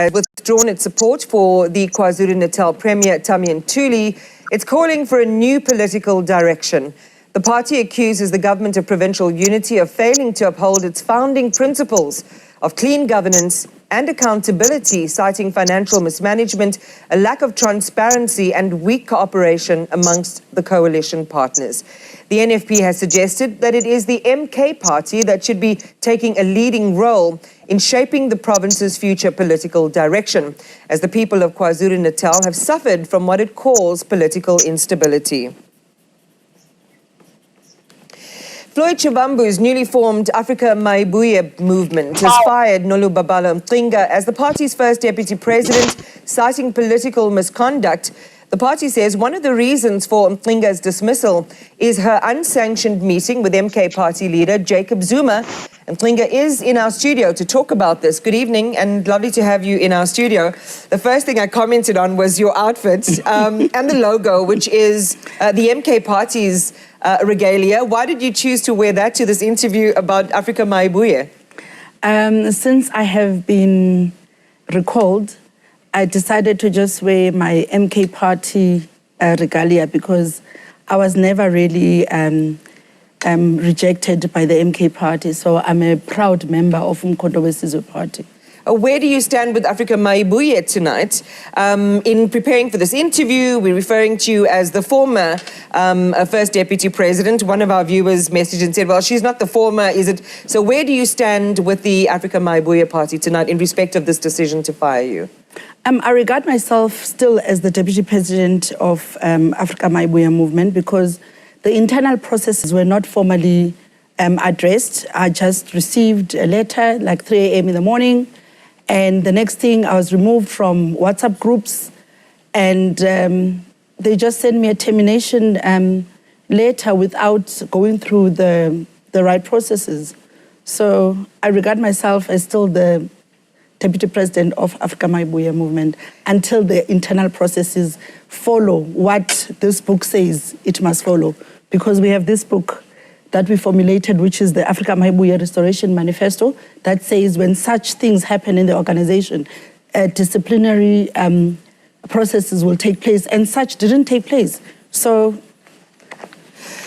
withdrawn its support for the KwaZulu-Natal Premier, Tami Ntuli. It's calling for a new political direction. The party accuses the government of provincial unity of failing to uphold its founding principles of clean governance and accountability, citing financial mismanagement, a lack of transparency and weak cooperation amongst the coalition partners. The NFP has suggested that it is the MK party that should be taking a leading role in shaping the province's future political direction, as the people of KwaZulu-Natal have suffered from what it calls political instability. Floyd newly formed Africa Mayibuye movement has fired Nolubalo as the party's first deputy president, citing political misconduct. The party says one of the reasons for Mqinga's dismissal is her unsanctioned meeting with MK party leader Jacob Zuma. Mqinga is in our studio to talk about this. Good evening, and lovely to have you in our studio. The first thing I commented on was your outfit and the logo, which is the MK party's regalia. Why did you choose to wear that to this interview about Africa Mayibuye? Since I have been recalled, I decided to just wear my MK party regalia because I was never really rejected by the MK party. So I'm a proud member of Umkhonto weSizwe party. Where do you stand with Africa Mayibuye tonight? In preparing for this interview, we're referring to you as the former first deputy president. One of our viewers messaged and said, well, she's not the former, is it? So where do you stand with the Africa Mayibuye party tonight in respect of this decision to fire you? I regard myself still as the deputy president of Africa Mayibuye movement because the internal processes were not formally addressed. I just received a letter like 3 a.m. in the morning. And the next thing, I was removed from WhatsApp groups, and they just sent me a termination letter without going through the right processes. So I regard myself as still the deputy president of Africa Mayibuye movement until the internal processes follow what this book says it must follow. Because we have this book that we formulated, which is the Africa Mayibuye Restoration Manifesto, that says when such things happen in the organization, disciplinary processes will take place, and such didn't take place. So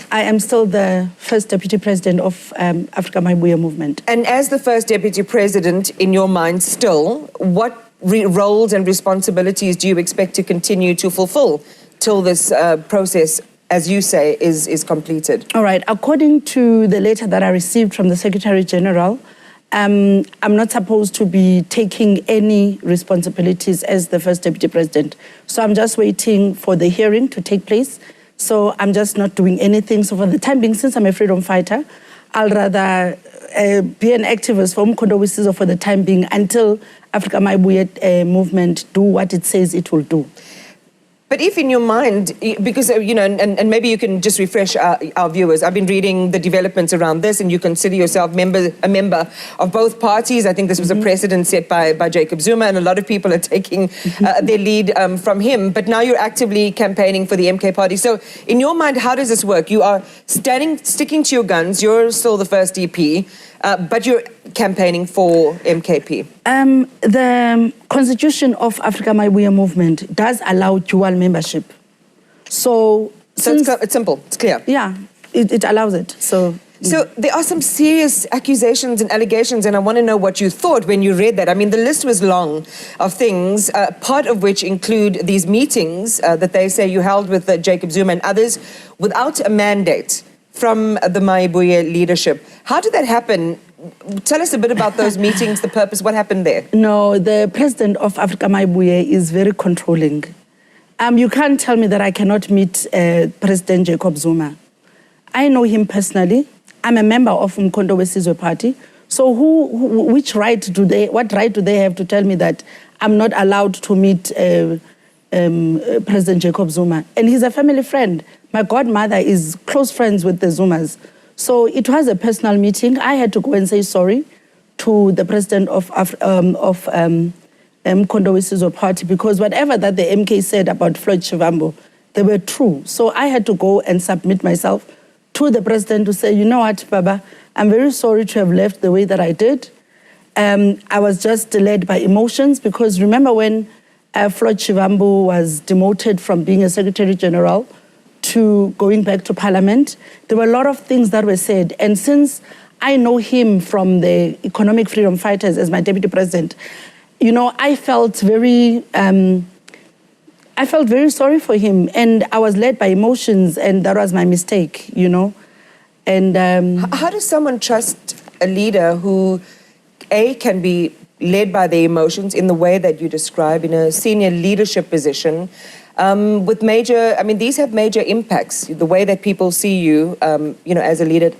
I am still the first deputy president of Africa Mayibuye movement. And as the first deputy president, in your mind still, what roles and responsibilities do you expect to continue to fulfill till this process, as you say, is completed? All right. According to the letter that I received from the Secretary General, I'm not supposed to be taking any responsibilities as the first deputy president. So I'm just waiting for the hearing to take place. So I'm just not doing anything. So for the time being, since I'm a freedom fighter, I'll rather be an activist for Umkhonto weSizwe for the time being until Africa Mayibuye movement do what it says it will do. But if in your mind, because, you know, and maybe you can just refresh our viewers, I've been reading the developments around this, and you consider yourself a member of both parties. I think this was a precedent set by Jacob Zuma, and a lot of people are taking their lead from him. But now you're actively campaigning for the MK party. So in your mind, how does this work? You are sticking to your guns. You're still the first EP, but you're campaigning for MKP. The constitution of Africa Mayibuye movement does allow dual membership. So it's simple, it's clear. Yeah, it allows it. So there are some serious accusations and allegations, and I want to know what you thought when you read that. I mean, the list was long of things, part of which include these meetings that they say you held with Jacob Zuma and others without a mandate from the Mayibuye leadership. How did that happen? Tell us a bit about those meetings, the purpose, what happened there? No, the president of Africa Mayibuye is very controlling. You can't tell me that I cannot meet President Jacob Zuma. I know him personally. I'm a member of Umkhonto weSizwe party. So what right do they have to tell me that I'm not allowed to meet President Jacob Zuma? And he's a family friend. My godmother is close friends with the Zumas. So it was a personal meeting. I had to go and say sorry to the president of Umkhonto weSizwe party because whatever that the MK said about Floyd, they were true. So I had to go and submit myself to the president to say, you know what, Baba, I'm very sorry to have left the way that I did. I was just led by emotions because remember when Floyd was demoted from being a Secretary General to going back to Parliament, there were a lot of things that were said. And since I know him from the Economic Freedom Fighters as my Deputy President, you know, I felt very sorry for him, and I was led by emotions, and that was my mistake, you know. And how does someone trust a leader who, A, can be led by their emotions in the way that you describe, in a senior leadership position, with major, I mean, these have major impacts, the way that people see you, you know, as a leader.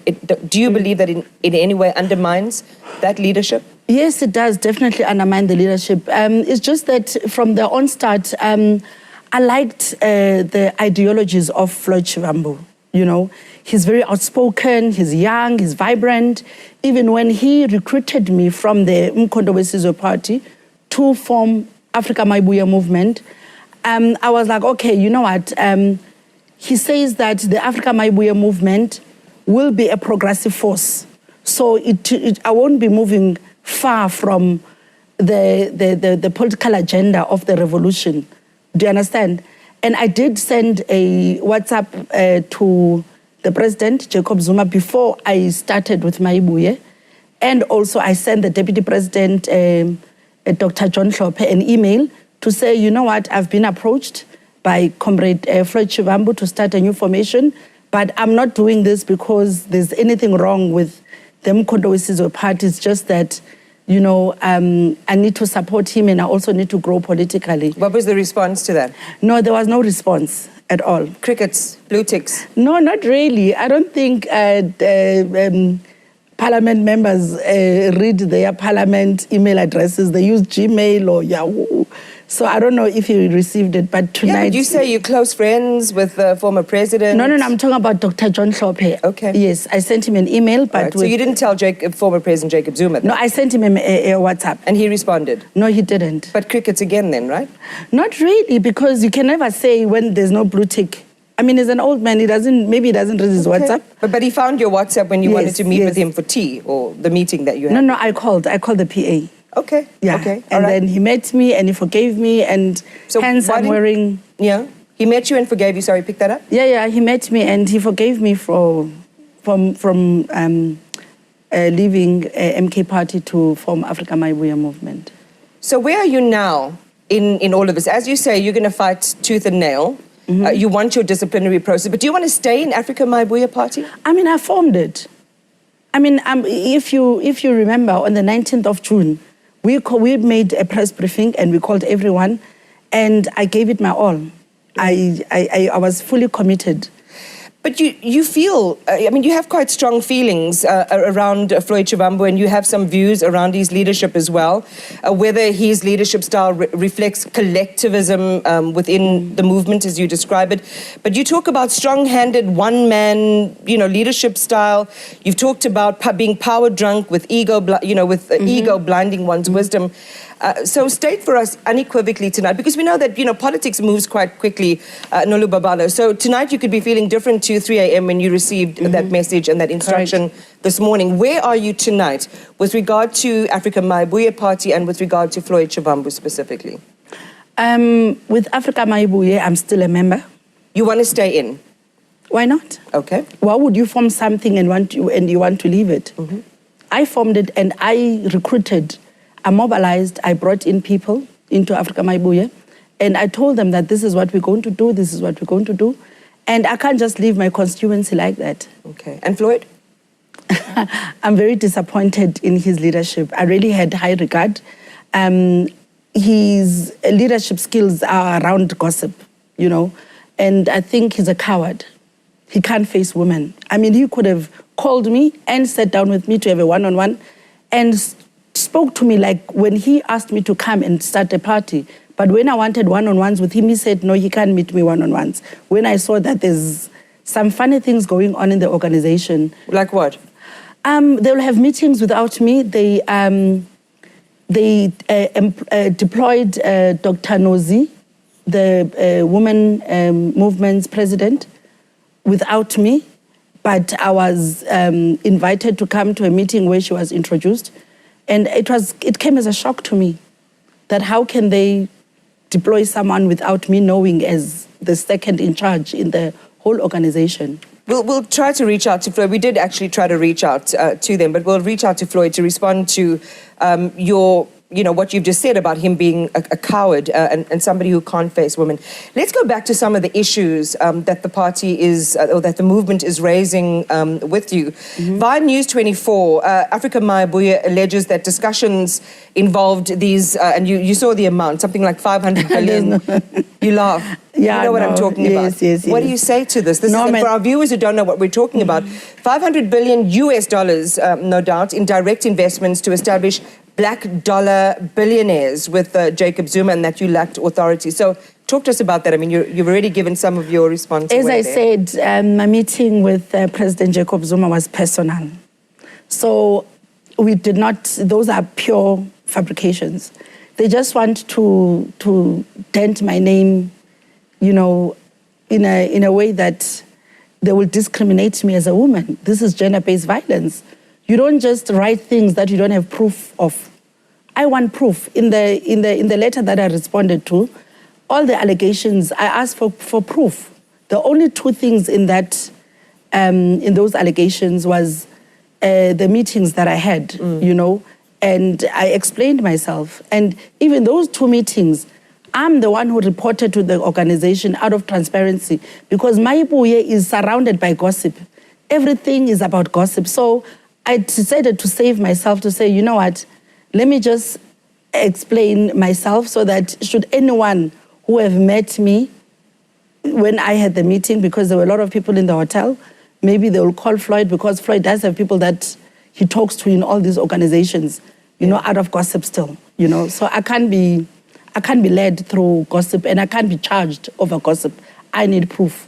Do you believe that in any way undermines that leadership? Yes, it does definitely undermine the leadership. It's just that from the onstart, I liked the ideologies of Floyd Shivambu, you know. He's very outspoken, he's young, he's vibrant. Even when he recruited me from the Mkondo Wesizwe Party to form Africa Mayibuye movement, I was like, okay, you know what? He says that the Africa Mayibuye movement will be a progressive force. So I won't be moving far from the political agenda of the revolution. Do you understand? And I did send a WhatsApp to the president, Jacob Zuma, before I started with Mayibuye. And also I sent the deputy president, Dr. John Hlophe, an email to say, you know what, I've been approached by Comrade Floyd Shivambu to start a new formation, but I'm not doing this because there's anything wrong with the Mkondo Wesizwe Party. It's just that, you know, I need to support him and I also need to grow politically. What was the response to that? No, there was no response at all. Crickets, blue ticks? No, not really. I don't think parliament members read their parliament email addresses. They use Gmail or Yahoo. So I don't know if you received it, but tonight... Yeah, but you say you're close friends with the former president. No, I'm talking about Dr. John Hlophe. Okay. Yes, I sent him an email, but... Right. So you didn't tell former President Jacob Zuma that? No, I sent him a WhatsApp. And he responded? No, he didn't. But crickets again then, right? Not really, because you can never say when there's no blue tick. I mean, he's an old man, maybe he doesn't read his WhatsApp. But he found your WhatsApp when you wanted to meet with him for tea, or the meeting that you had? No, I called the PA. Okay. Yeah. Okay. And then he met me and he forgave me, and so hence I'm wearing... Yeah. He met you and forgave you. Sorry, pick that up. Yeah. He met me and he forgave me from leaving MK Party to form Africa Mayibuye movement. So where are you now in all of this? As you say, you're going to fight tooth and nail. Mm-hmm. You want your disciplinary process, but do you want to stay in Africa Mayibuye Party? I mean, I formed it. I mean, if you remember, on the 19th of June, we made a press briefing and we called everyone, and I gave it my all. I was fully committed. But you feel, I mean, you have quite strong feelings around Floyd Shivambu, and you have some views around his leadership as well, whether his leadership style reflects collectivism within the movement as you describe it. But you talk about strong-handed, one-man, leadership style. You've talked about being power drunk with ego, ego blinding one's wisdom. So state for us unequivocally tonight, because we know that, politics moves quite quickly, Nolubalo. So tonight you could be feeling different to 3 a.m. when you received that message and that instruction this morning. Where are you tonight with regard to Africa Mayibuye Party and with regard to Floyd Shivambu specifically? With Africa Mayibuye, I'm still a member. You want to stay in? Why not? Okay. Why would you form something and you want to leave it? Mm-hmm. I formed it and I recruited, I mobilized, I brought in people into Africa Mayibuye, and I told them that this is what we're going to do, this is what we're going to do, and I can't just leave my constituency like that. Okay. And Floyd? I'm very disappointed in his leadership. I really had high regard. His leadership skills are around gossip, and I think he's a coward. He can't face women. I mean, he could have called me and sat down with me to have a one-on-one and spoke to me like when he asked me to come and start a party. But when I wanted one-on-ones with him, he said, no, he can't meet me one-on-ones. When I saw that there's some funny things going on in the organization. Like what? They'll have meetings without me. They deployed Dr. Nozi, the women movement's president, without me. But I was invited to come to a meeting where she was introduced. And it came as a shock to me that how can they deploy someone without me knowing as the second in charge in the whole organization. We'll try to reach out to Floyd. We did actually try to reach out to them, but we'll reach out to Floyd to respond to what you've just said about him being a coward and somebody who can't face women. Let's go back to some of the issues that the party or that the movement is raising with you. Via News 24, Africa Mayibuye alleges that discussions involved these, and you saw the amount, something like 500 billion. You laugh. Yeah, you know what I'm talking about. Yes. What do you say to this? And for our viewers who don't know what we're talking about, $500 billion US, no doubt, in direct investments to establish black dollar billionaires with Jacob Zuma, and that you lacked authority. So talk to us about that. I mean, you've already given some of your response. As I said, my meeting with President Jacob Zuma was personal. So we did not, those are pure fabrications. They just want to dent my name, in a way that they will discriminate me as a woman. This is gender-based violence. You don't just write things that you don't have proof of. I want proof. In the letter that I responded to, all the allegations, I asked for proof. The only two things in those allegations was the meetings that I had, and I explained myself. And even those two meetings, I'm the one who reported to the organization out of transparency, because Mayibuye is surrounded by gossip. Everything is about gossip. So I decided to save myself, to say, you know what, let me just explain myself so that should anyone who have met me when I had the meeting, because there were a lot of people in the hotel, maybe they will call Floyd, because Floyd does have people that he talks to in all these organizations, out of gossip still, So I can't be led through gossip, and I can't be charged over gossip. I need proof.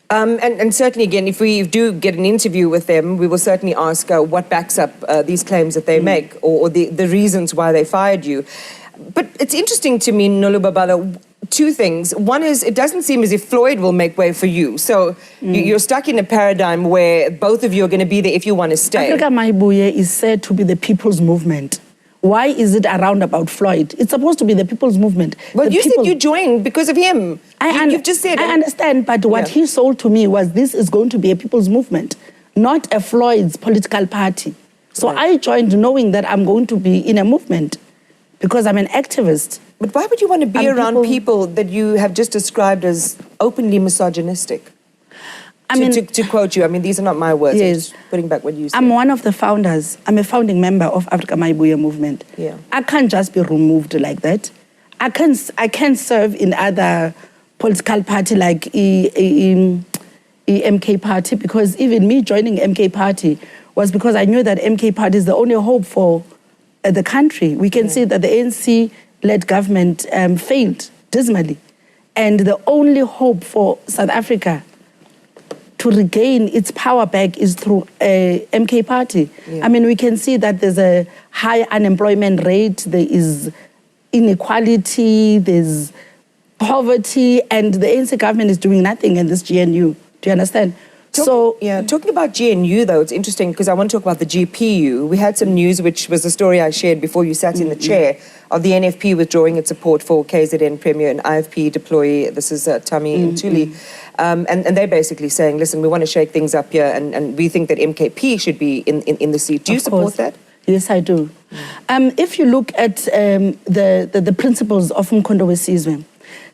And certainly, again, if we do get an interview with them, we will certainly ask what backs up these claims that they make, or the reasons why they fired you. But it's interesting to me, Nolubalo, two things. One is, it doesn't seem as if Floyd will make way for you. So you're stuck in a paradigm where both of you are going to be there if you want to stay. Africa Mayibuye is said to be the people's movement. Why is it around about Floyd? It's supposed to be the people's movement. Well, you said you joined because of him. You've just said it. I understand, but what he sold to me was this is going to be a people's movement, not a Floyd's political party. So I joined knowing that I'm going to be in a movement because I'm an activist. But why would you want to be around people that you have just described as openly misogynistic? To quote you, these are not my words. Yes. I'm just putting back what you said. I'm one of the founders. I'm a founding member of Africa Mayibuye movement. Yeah. I can't just be removed like that. I can serve in other political party like MK party, because even me joining MK party was because I knew that MK party is the only hope for the country. We can see that the ANC-led government failed dismally. And the only hope for South Africa to regain its power back is through a MK party. Yeah. We can see that there's a high unemployment rate, there is inequality, there's poverty, and the ANC government is doing nothing in this GNU. Do you understand? Talking about GNU, though, it's interesting because I want to talk about the GPU. We had some news, which was a story I shared before you sat in the chair, of the NFP withdrawing its support for KZN Premier and IFP deployee. This is Tami Ntuli. And they're basically saying, listen, we want to shake things up here, and we think that MKP should be in the seat. Do you support that? Yes, I do. If you look at the principles of Mkondo Wesizwe,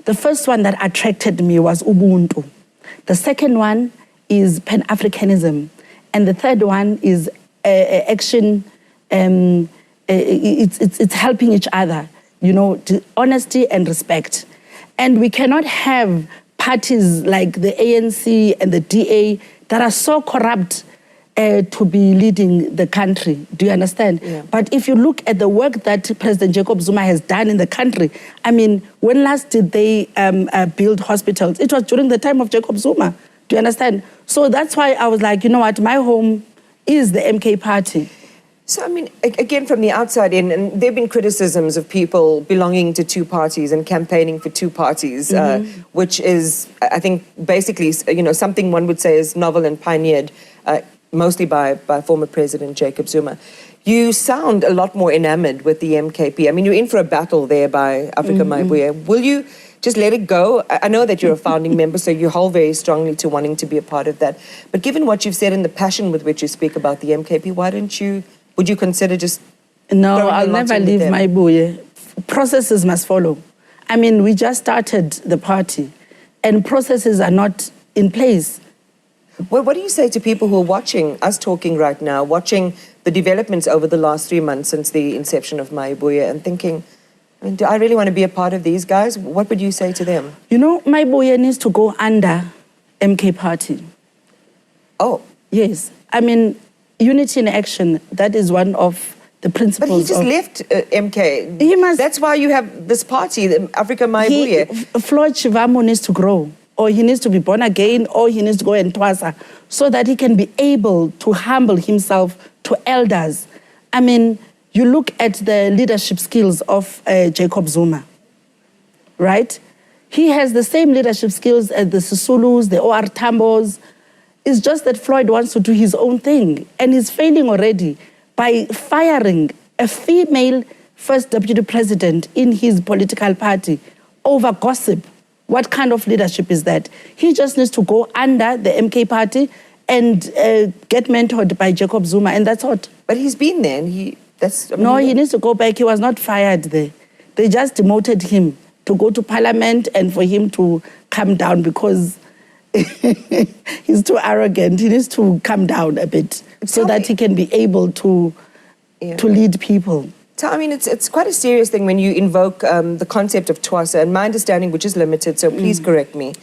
the first one that attracted me was Ubuntu. The second one is Pan-Africanism. And the third one is action, it's helping each other, honesty and respect. And we cannot have parties like the ANC and the DA that are so corrupt to be leading the country. Do you understand? Yeah. But if you look at the work that President Jacob Zuma has done in the country, when last did they build hospitals? It was during the time of Jacob Zuma. Do you understand? So that's why I was like, you know what, my home is the MK party. So, again, from the outside in, and there have been criticisms of people belonging to two parties and campaigning for two parties, which is, I think, basically, something one would say is novel and pioneered mostly by former President Jacob Zuma. You sound a lot more enamored with the MKP. I mean, you're in for a battle there by Africa Mayibuye. Will you just let it go? I know that you're a founding member, so you hold very strongly to wanting to be a part of that. But given what you've said and the passion with which you speak about the MKP, would you consider just... No, I'll never leave Mayibuye. Processes must follow. I mean, we just started the party, and processes are not in place. Well, what do you say to people who are watching us talking right now, watching the developments over the last 3 months since the inception of Mayibuye and thinking, I mean, do I really want to be a part of these guys? What would you say to them? You know, Mayibuye needs to go under MK Party. Oh. Yes. I mean, unity in action, that is one of the principles. But he just left MK. He must, that's why you have this party, the Africa Mayibuye. Floyd needs to grow, or he needs to be born again, or he needs to go and twasa, so that he can be able to humble himself to elders. I mean, you look at the leadership skills of Jacob Zuma, right? He has the same leadership skills as the Sisulus, the OR Tambos. It's just that Floyd wants to do his own thing, and he's failing already by firing a female first deputy president in his political party over gossip. What kind of leadership is that? He just needs to go under the MK party and get mentored by Jacob Zuma, and that's what. But he's been there, and he needs to go back. He was not fired there. They just demoted him to go to parliament and for him to come down because he's too arrogant. He needs to come down a bit so that he can be able to lead people. So, I mean, it's quite a serious thing when you invoke the concept of twasa, and my understanding, which is limited, so please correct me,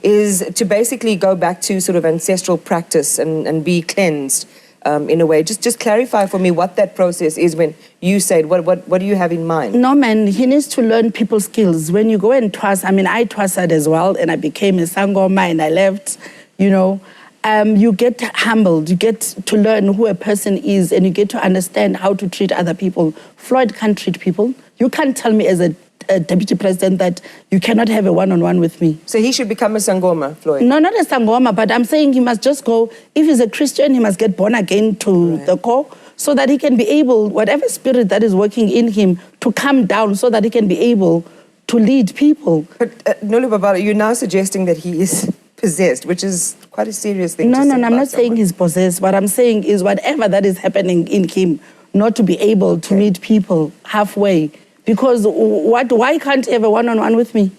is to basically go back to sort of ancestral practice and be cleansed in a way. Just clarify for me what that process is when you say it. What do you have in mind? No, man, he needs to learn people skills. When you go and twasa, I mean, I twasad as well, and I became a sangoma, and I left, you know. You get humbled, you get to learn who a person is, and you get to understand how to treat other people. Floyd can't treat people. You can't tell me as a deputy president that you cannot have a one-on-one with me. So he should become a sangoma, Floyd? No, not a sangoma, but I'm saying he must just go, if he's a Christian, he must get born again to the core, so that he can be able, whatever spirit that is working in him, to come down so that he can be able to lead people. But Nolubalo, you're now suggesting that he is possessed, which is quite a serious thing to say. No, I'm not someone. saying he's possessed. What I'm saying is whatever that is happening in him, not to be able to meet people halfway. Because why can't he have a one-on-one with me?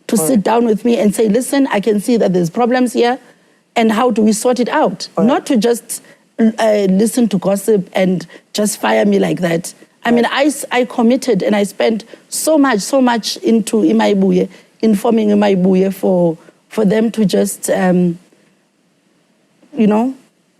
To sit down with me and say, listen, I can see that there's problems here, and how do we sort it out? Not to just listen to gossip and just fire me like that. I mean, I committed and I spent so much into Mayibuye, informing Mayibuye for them to just,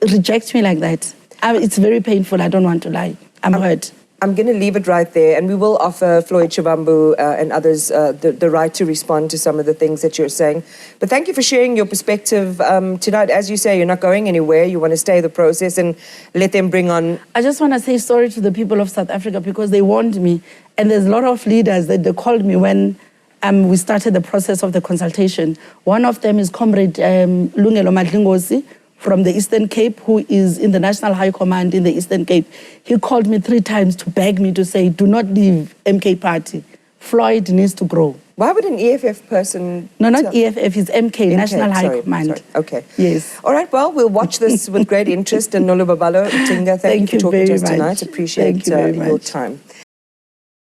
reject me like that. It's very painful. I don't want to lie. I'm hurt. I'm going to leave it right there, and we will offer Floyd Shivambu and others the right to respond to some of the things that you're saying. But thank you for sharing your perspective tonight. As you say, you're not going anywhere. You want to stay the process and let them bring on... I just want to say sorry to the people of South Africa because they warned me, and there's a lot of leaders that they called me when we started the process of the consultation. One of them is Comrade Lungelo Madlingozi from the Eastern Cape, who is in the National High Command in the Eastern Cape. He called me 3 times to beg me to say, do not leave MK Party. Floyd needs to grow. Why would an EFF person... No, not EFF, it's MK, National High Command. Sorry. Okay. Yes. All right, well, we'll watch this with great interest. And Nolubalo, Tinga, thank you for talking to us tonight. Appreciate your time.